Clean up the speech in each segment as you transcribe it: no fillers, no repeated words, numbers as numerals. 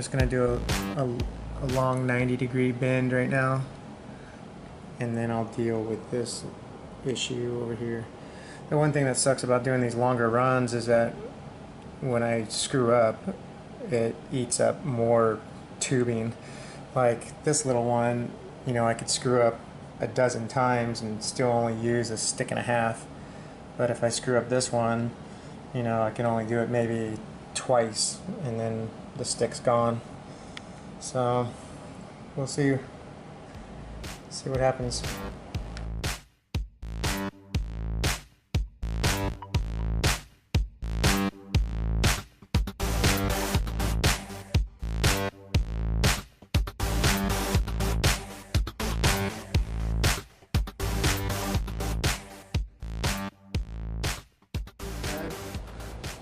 Just gonna do a long 90-degree bend right now, and then I'll deal with this issue over here. The one thing that sucks about doing these longer runs is that when I screw up, it eats up more tubing. Like this little one, you know, I could screw up a dozen times and still only use a stick and a half. But if I screw up this one, you know, I can only do it maybe twice and then the stick's gone. So we'll see what happens.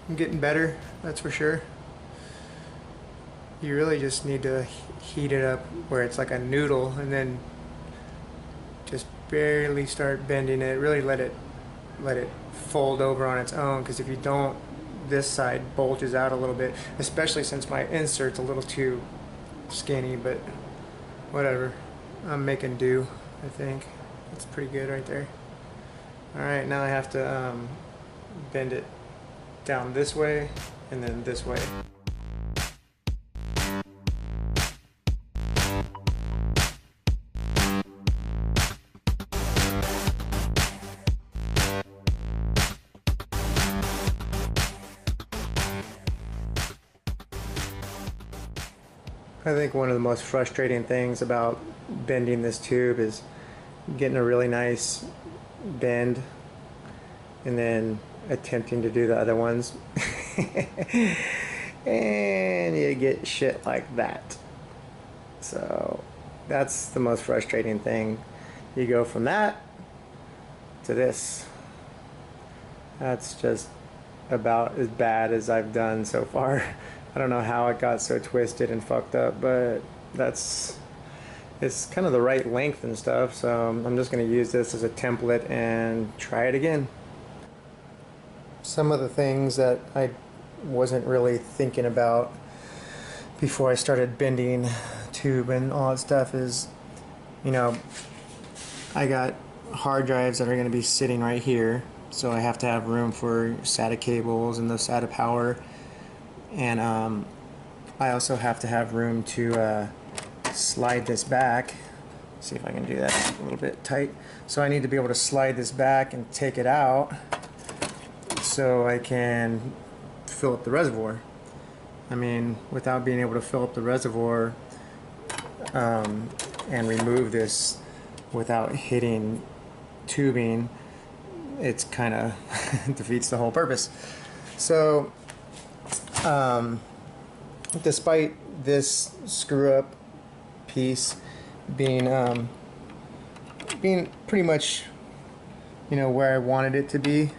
I'm getting better, that's for sure. You really just need to heat it up where it's like a noodle and then just barely start bending it. Really let it fold over on its own, because if you don't, this side bulges out a little bit, especially since my insert's a little too skinny, but whatever. I'm making do, I think. That's pretty good right there. Alright, now I have to bend it down this way and then this way. I think one of the most frustrating things about bending this tube is getting a really nice bend and then attempting to do the other ones and you get shit like that. So that's the most frustrating thing. You go from that to this. That's just about as bad as I've done so far. I don't know how it got so twisted and fucked up, but it's kind of the right length and stuff, so I'm just going to use this as a template and try it again. Some of the things that I wasn't really thinking about before I started bending tube and all that stuff is, you know, I got hard drives that are going to be sitting right here, so I have to have room for SATA cables and the SATA power, and I also have to have room to slide this back. See if I can do that a little bit tight. So I need to be able to slide this back and take it out so I can fill up the reservoir. I mean, without being able to fill up the reservoir and remove this without hitting tubing, it's kind of defeats the whole purpose. So despite this screw up piece being pretty much, you know, where I wanted it to be,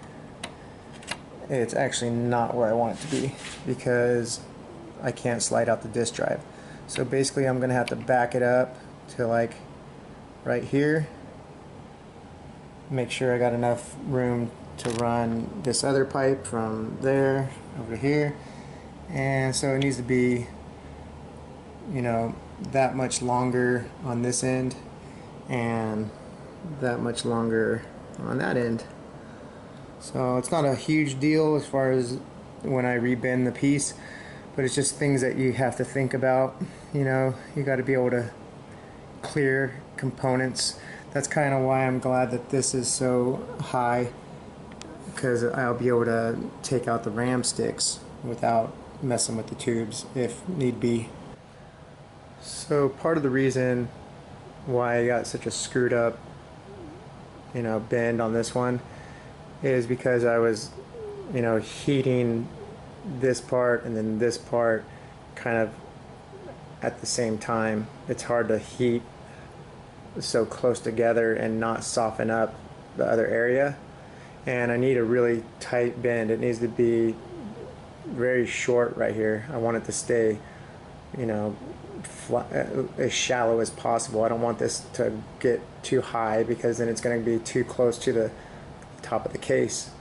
it's actually not where I want it to be because I can't slide out the disk drive. So basically I'm gonna have to back it up to like right here, make sure I got enough room to run this other pipe from there over here, and so it needs to be, you know, that much longer on this end and that much longer on that end. So it's not a huge deal as far as when I rebend the piece, but it's just things that you have to think about. You know, you got to be able to clear components. That's kind of why I'm glad that this is so high, because I'll be able to take out the RAM sticks without messing with the tubes if need be. So part of the reason why I got such a screwed up, you know, bend on this one is because I was, you know, heating this part and then this part kind of at the same time. It's hard to heat so close together and not soften up the other area, and I need a really tight bend. It needs to be very short right here. I want it to stay, you know, as shallow as possible. I don't want this to get too high because then it's going to be too close to the top of the case.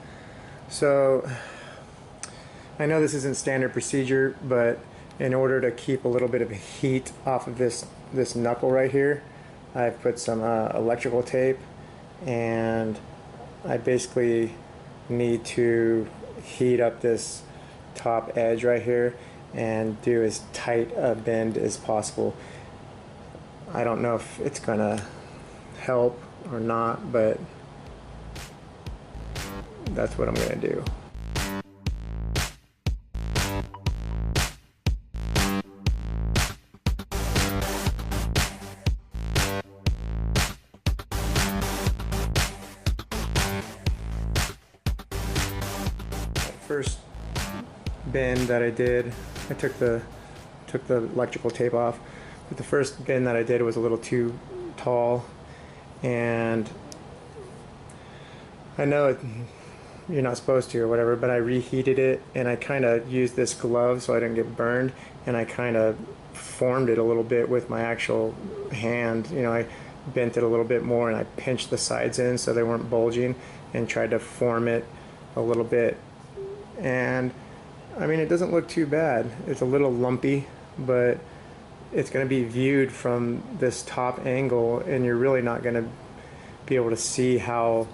So I know this isn't standard procedure, but in order to keep a little bit of heat off of this knuckle right here, I've put some electrical tape, and I basically need to heat up this top edge right here and do as tight a bend as possible. I don't know if it's gonna help or not, but that's what I'm gonna do. First bend that I did, I took the electrical tape off, but the first bend that I did was a little too tall, and I know you're not supposed to or whatever, but I reheated it, and I kind of used this glove so I didn't get burned, and I kind of formed it a little bit with my actual hand. You know, I bent it a little bit more, and I pinched the sides in so they weren't bulging, and tried to form it a little bit. And I mean, it doesn't look too bad. It's a little lumpy, but it's going to be viewed from this top angle, and you're really not going to be able to see how,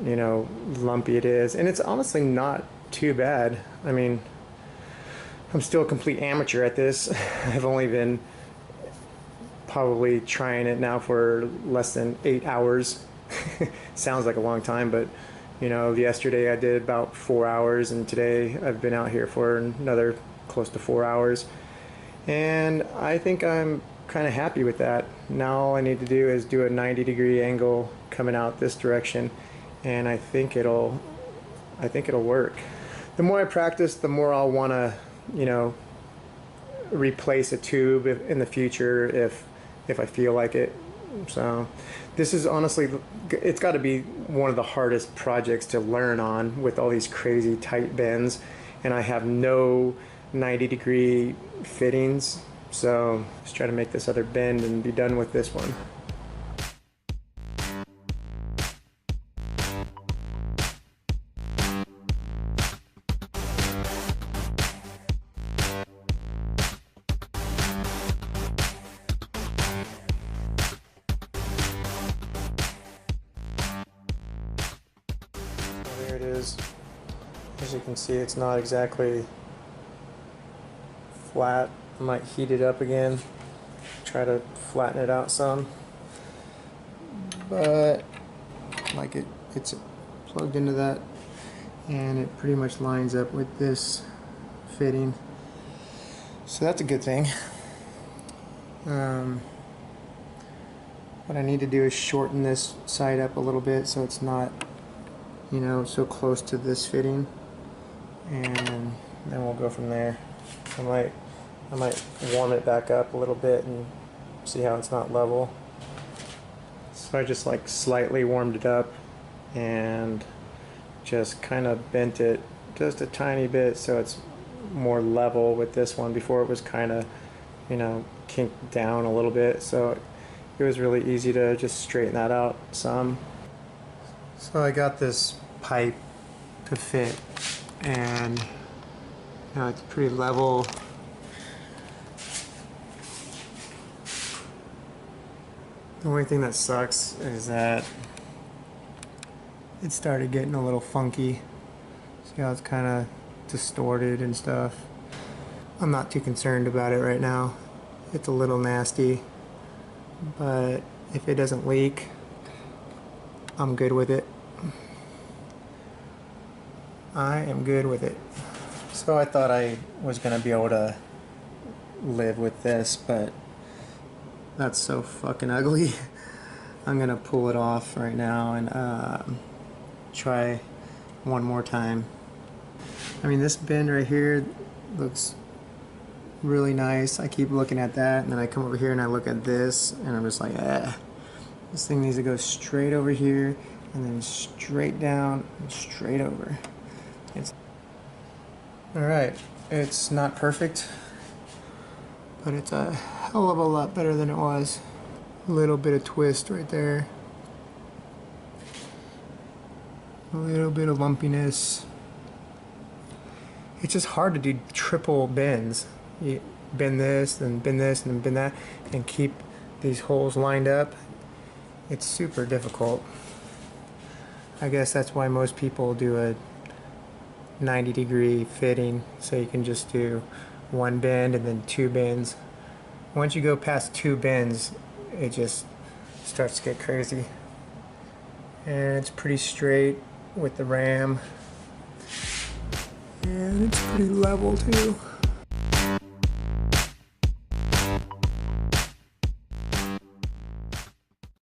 you know, lumpy it is. And it's honestly not too bad. I mean, I'm still a complete amateur at this. I've only been probably trying it now for less than 8 hours. Sounds like a long time, but you know, yesterday I did about 4 hours, and today I've been out here for another close to 4 hours. And I think I'm kind of happy with that. Now all I need to do is do a 90-degree angle coming out this direction, and I think it'll work. The more I practice, the more I'll want to, you know, replace a tube in the future if I feel like it. So this is honestly, it's got to be one of the hardest projects to learn on, with all these crazy tight bends, and I have no 90-degree fittings, so just try to make this other bend and be done with this one. There it is. As you can see, it's not exactly flat. I might heat it up again, try to flatten it out some, but like it's plugged into that, and it pretty much lines up with this fitting, so that's a good thing. What I need to do is shorten this side up a little bit so it's not, you know, so close to this fitting, and then we'll go from there. I might warm it back up a little bit and see how it's not level. So I just like slightly warmed it up and just kind of bent it just a tiny bit so it's more level with this one. Before it was kind of, you know, kinked down a little bit, so it was really easy to just straighten that out some. So I got this pipe to fit, and you know, it's pretty level. The only thing that sucks is that it started getting a little funky. See how it's kind of distorted and stuff. I'm not too concerned about it right now. It's a little nasty, but if it doesn't leak, I'm good with it. I am good with it. So I thought I was gonna be able to live with this, but that's so fucking ugly. I'm gonna pull it off right now and try one more time. I mean, this bend right here looks really nice. I keep looking at that, and then I come over here and I look at this, and I'm just like, this thing needs to go straight over here, and then straight down and straight over. Alright, it's not perfect, but it's a hell of a lot better than it was. A little bit of twist right there. A little bit of lumpiness. It's just hard to do triple bends. you bend this, then bend this, and then bend that, and keep these holes lined up. It's super difficult. I guess that's why most people do a 90-degree fitting, so you can just do one bend and then two bends. Once you go past two bends, it just starts to get crazy. And it's pretty straight with the ram, and it's pretty level too.